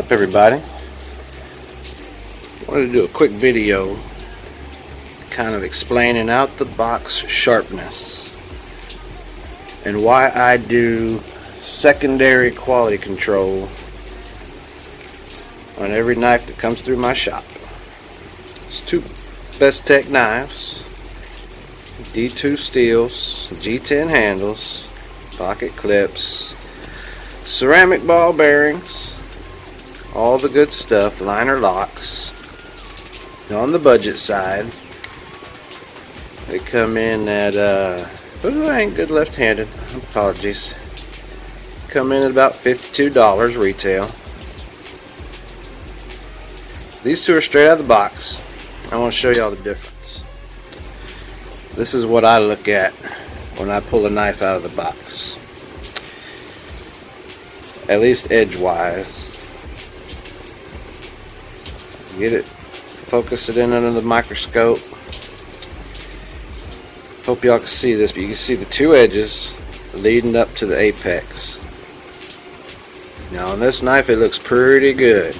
up, everybody? I wanted to do a quick video kind of explaining out the box sharpness and why I do secondary quality control on every knife that comes through my shop. It's two Bestech knives, D2 steels, G10 handles, pocket clips, ceramic ball bearings, all the good stuff, liner locks. On the budget side, they come in at I ain't good left-handed, apologies. Come in at about $52 retail. These two are straight out of the box. I want to show y'all the difference. This is what I look at when I pull a knife out of the box, at least edgewise. Get it, focus it in under the microscope. Hope y'all can see this, but you can see the two edges leading up to the apex. Now on this knife it looks pretty good.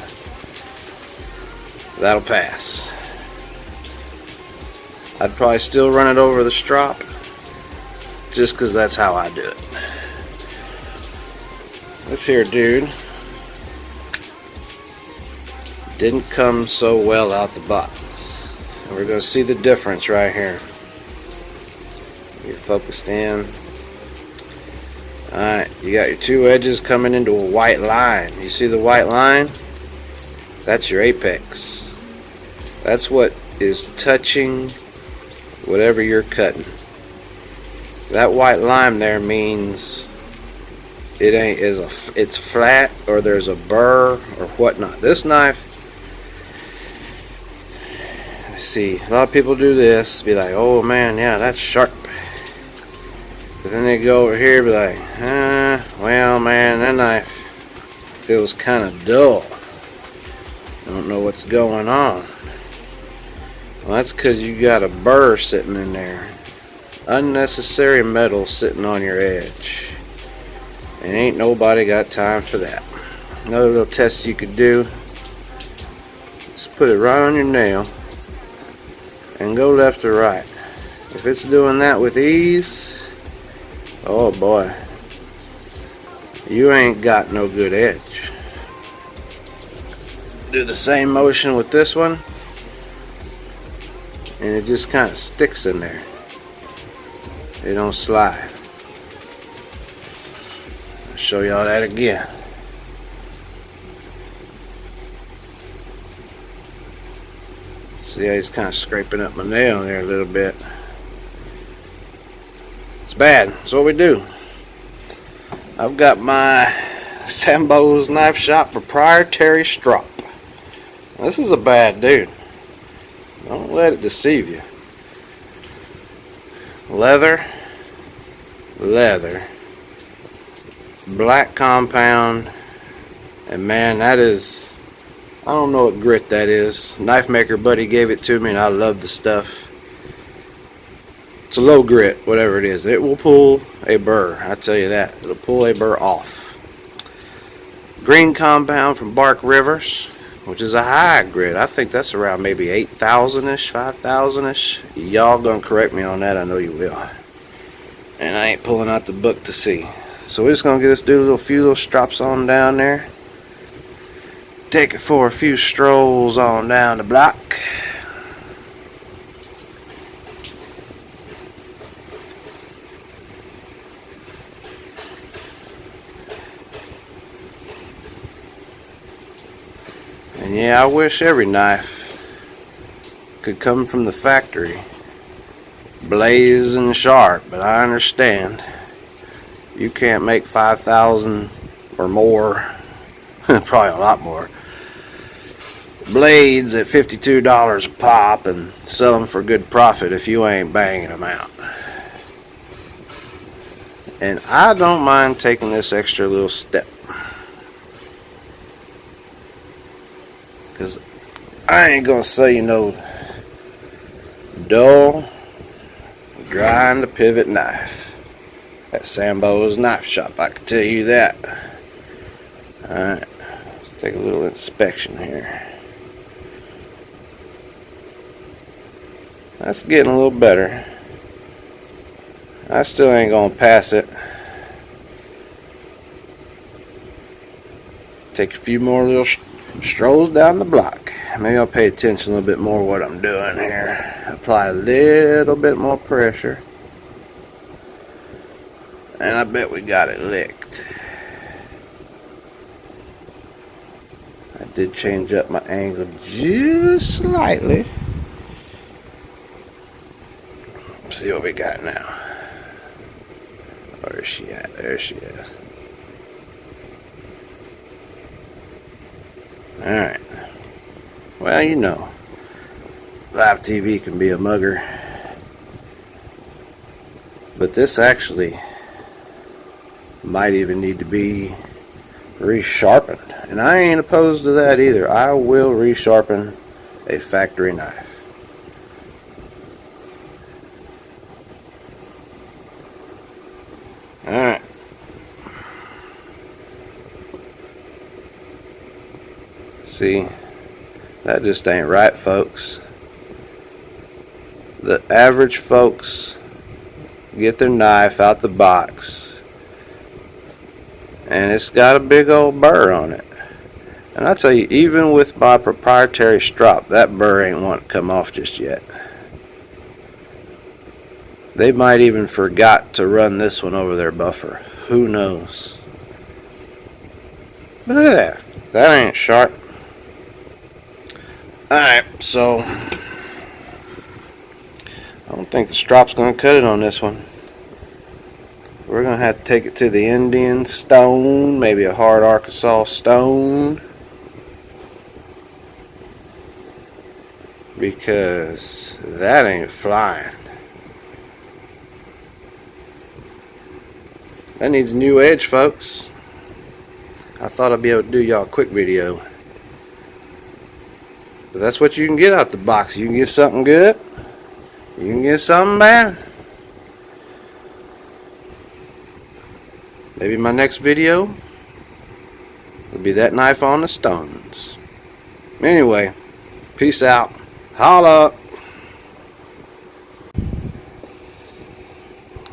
That'll pass. I'd probably still run it over the strop just because that's how I do it. This here dude didn't come so well out the box, and we're going to see the difference right here. Get focused in. Alright, you got your two edges coming into a white line. You see the white line? That's your apex. That's what is touching whatever you're cutting. That white line there means it ain't it's flat, or there's a burr or whatnot. This knife, see, a lot of people do this, be like, oh man, yeah, that's sharp. But then they go over here and be like, well man, that knife feels kind of dull. I don't know what's going on. Well, that's because you got a burr sitting in there. Unnecessary metal sitting on your edge. And ain't nobody got time for that. Another little test you could do, just put it right on your nail and go left to right. If it's doing that with ease, oh boy, you ain't got no good edge. Do the same motion with this one, and it just kind of sticks in there. It don't slide. I'll show y'all that again. See how he's kind of scraping up my nail there a little bit. It's bad. That's what we do. I've got my Sambo's Knife Shop proprietary strop. This is a bad dude. Don't let it deceive you. Leather, black compound, and man, that is, I don't know what grit that is. Knife maker buddy gave it to me and I love the stuff. It's a low grit, whatever it is. It will pull a burr, I tell you that. It'll pull a burr off. Green compound from Bark Rivers, which is a high grit. I think that's around maybe 8,000-ish, 5,000-ish. Y'all gonna correct me on that, I know you will. And I ain't pulling out the book to see. So we're just gonna get us do a few little strops on down there. Take it for a few strolls on down the block. And yeah, I wish every knife could come from the factory blazing sharp, but I understand you can't make 5,000 or more, probably a lot more, blades at $52 a pop and sell them for good profit if you ain't banging them out. And I don't mind taking this extra little step, because I ain't gonna say, you know, dull, grind the pivot knife at Sambo's Knife Shop, I can tell you that. Alright, Take a little inspection here. That's getting a little better. I still ain't gonna pass it. Take a few more little strolls down the block. Maybe I'll pay attention a little bit more what I'm doing here. Apply a little bit more pressure. And I bet we got it licked. I did change up my angle just slightly. Let's see what we got now. Where is she at? There she is. Alright. Well, you know, live TV can be a mugger. But this actually might even need to be resharpened. And I ain't opposed to that either. I will resharpen a factory knife. Alright. See, that just ain't right, folks. The average folks get their knife out the box and it's got a big old burr on it. And I tell you, even with my proprietary strop, that burr ain't wanting to come off just yet. They might even forgot to run this one over their buffer. Who knows? But look at that. That ain't sharp. Alright, so I don't think the strop's going to cut it on this one. We're going to have to take it to the Indian stone, maybe a hard Arkansas stone, because that ain't flying. That needs a new edge, folks. I thought I'd be able to do y'all a quick video. But that's what you can get out the box. You can get something good. You can get something bad. Maybe my next video will be that knife on the stones. Anyway, peace out. Holla.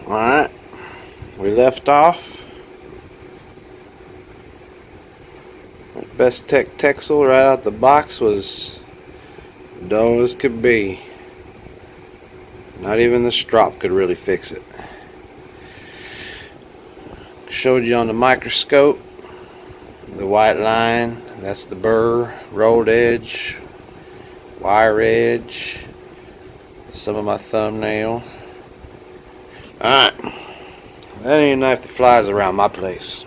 Alright. We left off with Bestech Texel right out the box was dull as could be. Not even the strop could really fix it. Showed you on the microscope the white line, that's the burr, rolled edge, wire edge, some of my thumbnail. Alright, that ain't a knife that flies around my place.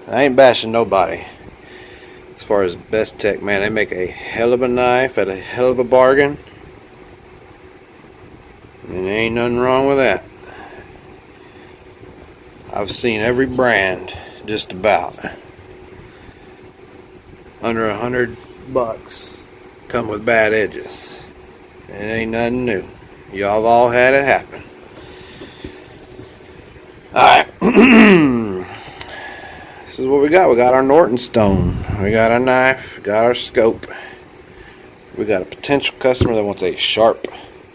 I ain't bashing nobody. As far as Bestech, man, they make a hell of a knife at a hell of a bargain. And there ain't nothing wrong with that. I've seen every brand just about under $100 come with bad edges. It ain't nothing new. Y'all have all had it happen. Alright. This is what we got. We got our Norton stone. We got our knife. We got our scope. We got a potential customer that wants a sharp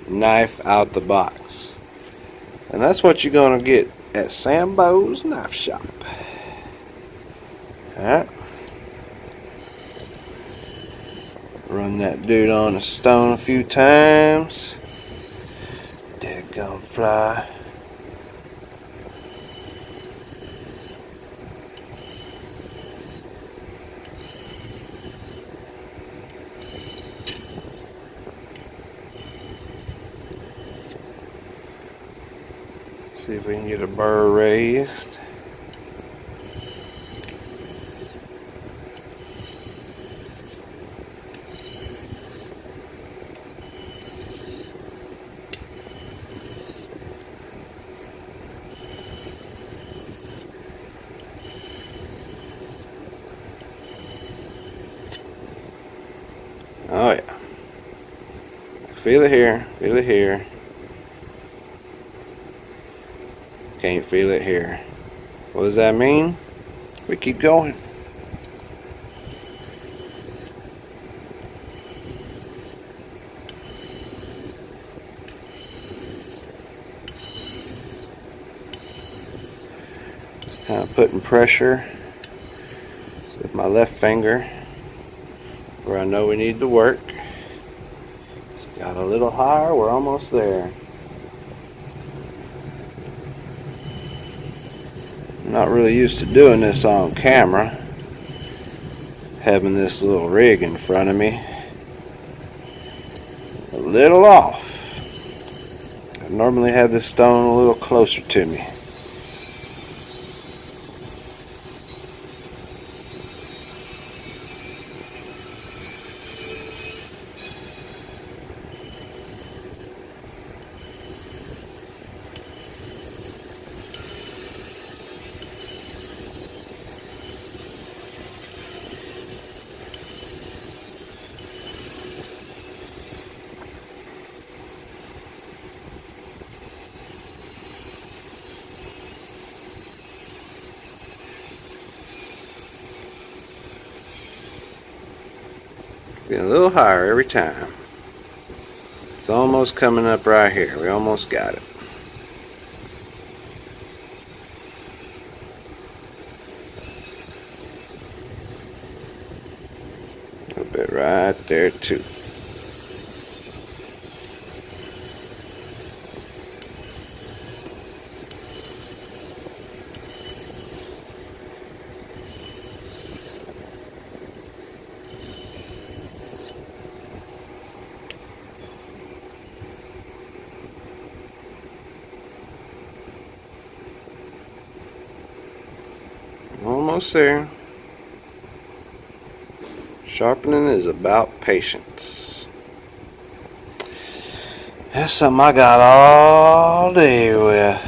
knife out the box. And that's what you're going to get at Sambo's knife shop. Alright. Run that dude on the stone a few times. Daggone fly. See if we can get a burr raised. Oh yeah. Feel it here, feel it here. Can't feel it here. What does that mean? We keep going. Just kind of putting pressure with my left finger where I know we need to work. It's got a little higher, we're almost there. I'm not really used to doing this on camera, having this little rig in front of me. A little off. I normally have this stone a little closer to me. Getting a little higher every time. It's almost coming up right here. We almost got it. A little bit right there too. Almost there. Sharpening is about patience. That's something I got all day with.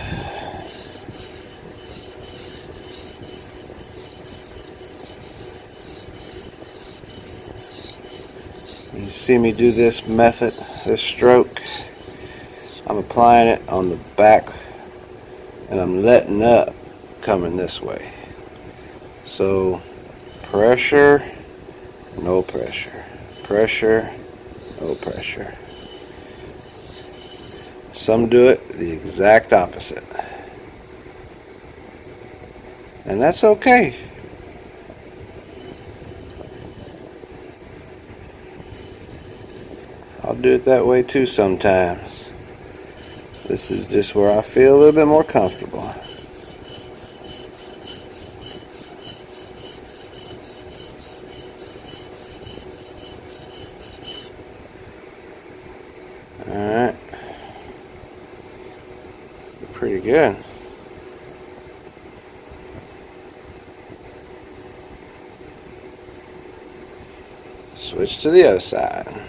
When you see me do this method, this stroke, I'm applying it on the back and I'm letting up, coming this way. So pressure, no pressure. Pressure, no pressure. Some do it the exact opposite. And that's okay. I'll do it that way too sometimes. This is just where I feel a little bit more comfortable. Alright. Pretty good. Switch to the other side.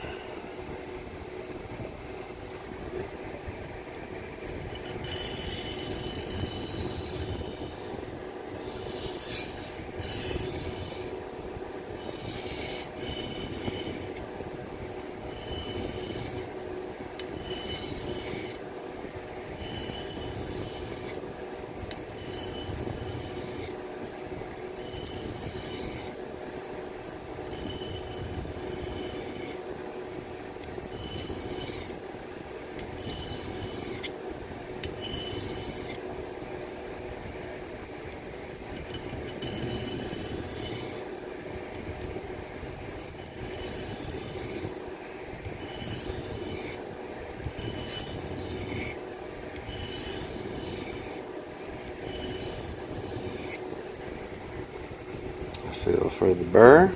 Feel for the burr.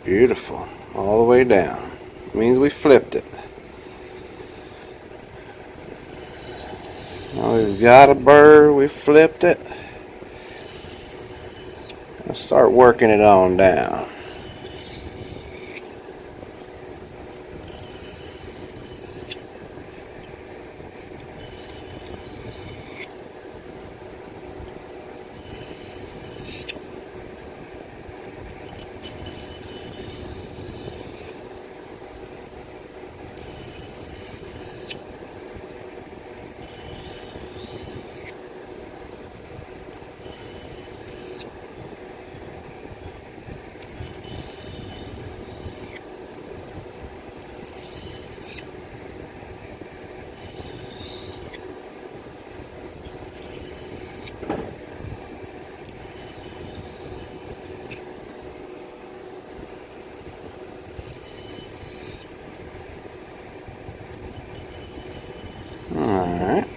Beautiful. All the way down. Means we flipped it. Now we've got a burr, we flipped it. Let's start working it on down. Alright.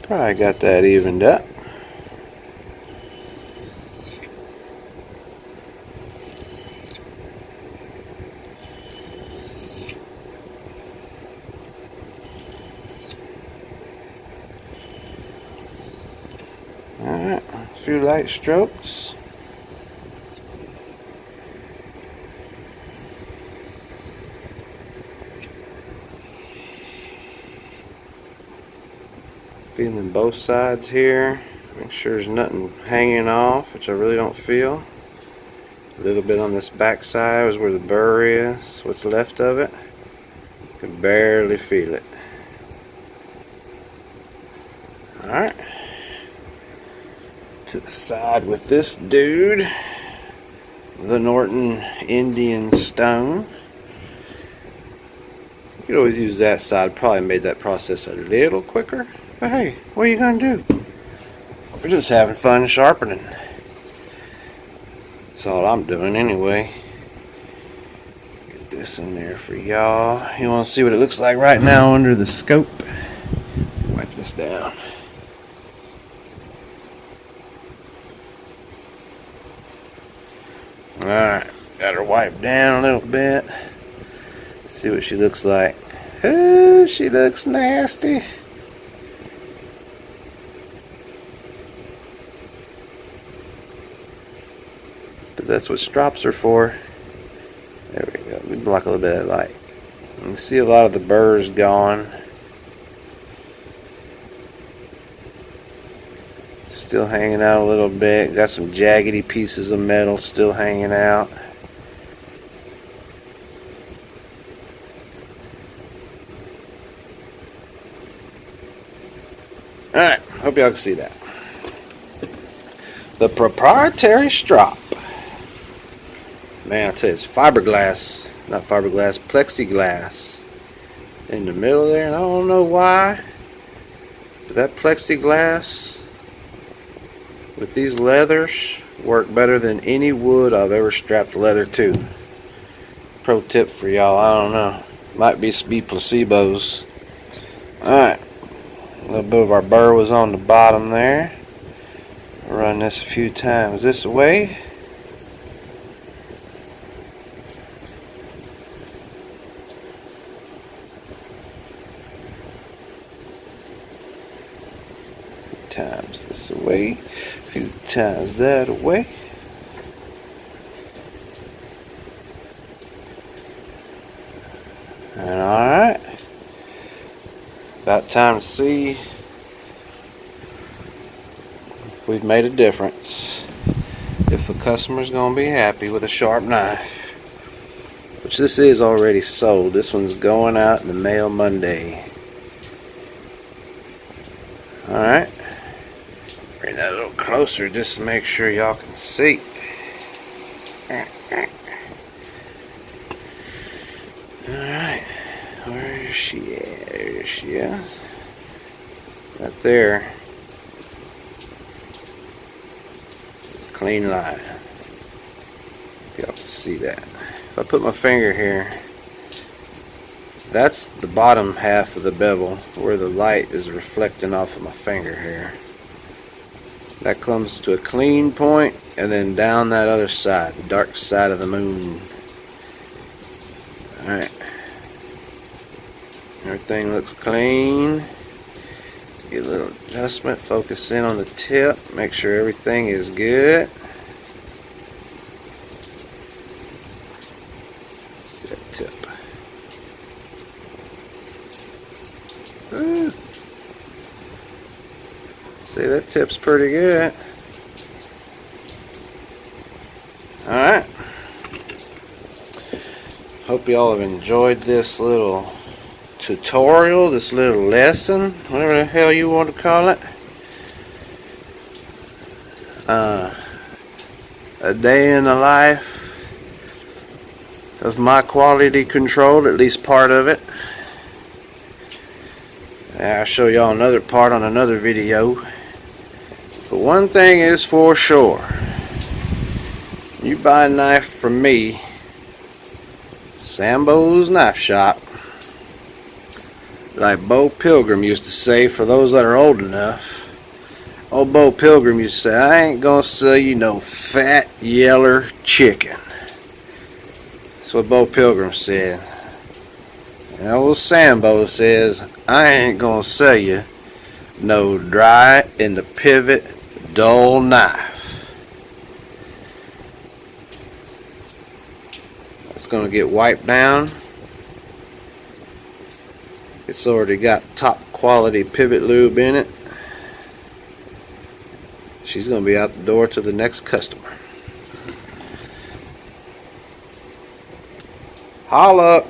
Probably got that evened up. Alright, a few light strokes. Feeling both sides here. Make sure there's nothing hanging off, which I really don't feel. A little bit on this back side is where the burr is, what's left of it. Can barely feel it. Alright. To the side with this dude, the Norton Indian stone. You could always use that side, probably made that process a little quicker. But hey, what are you going to do? We're just having fun sharpening. That's all I'm doing anyway. Get this in there for y'all. You want to see what it looks like right now under the scope? Wipe this down. Alright, got her wiped down a little bit. See what she looks like. Oh, she looks nasty. But that's what strops are for. There we go. We block a little bit of light. You can see a lot of the burrs gone. Still hanging out a little bit. Got some jaggedy pieces of metal still hanging out. Alright, hope y'all can see that. The proprietary strop. Man, I tell you, it's fiberglass. Not fiberglass, plexiglass. In the middle there, and I don't know why. But that plexiglass with these leathers work better than any wood I've ever strapped leather to. Pro tip for y'all, I don't know. Might be placebos. Alright. A little bit of our burr was on the bottom there. Run this a few times this way. Times this away, a few times that away. And alright, about time to see if we've made a difference, if the customer's gonna be happy with a sharp knife, which this is already sold. This one's going out in the mail Monday. Alright, bring that a little closer just to make sure y'all can see. Alright, where is she at? There she is. Right there. Clean line. Y'all can see that. If I put my finger here, that's the bottom half of the bevel where the light is reflecting off of my finger here. That comes to a clean point, and then down that other side, the dark side of the moon. Alright. Everything looks clean. Get a little adjustment, focus in on the tip, make sure everything is good. See that tip. Ooh. See, that tip's pretty good. Alright. Hope y'all have enjoyed this little tutorial, this little lesson, whatever the hell you want to call it. A day in the life of my quality control, at least part of it. I'll show y'all another part on another video. But one thing is for sure, you buy a knife from me, Sambo's Knife Shop, Like Bo Pilgrim used to say, for those that are old enough, old Bo Pilgrim used to say, I ain't gonna sell you no fat, yeller chicken. That's what Bo Pilgrim said. And old Sambo says, I ain't gonna sell you no dry in the pivot, dull knife. It's gonna get wiped down. It's already got top quality pivot lube in it. She's gonna be out the door to the next customer. Holla!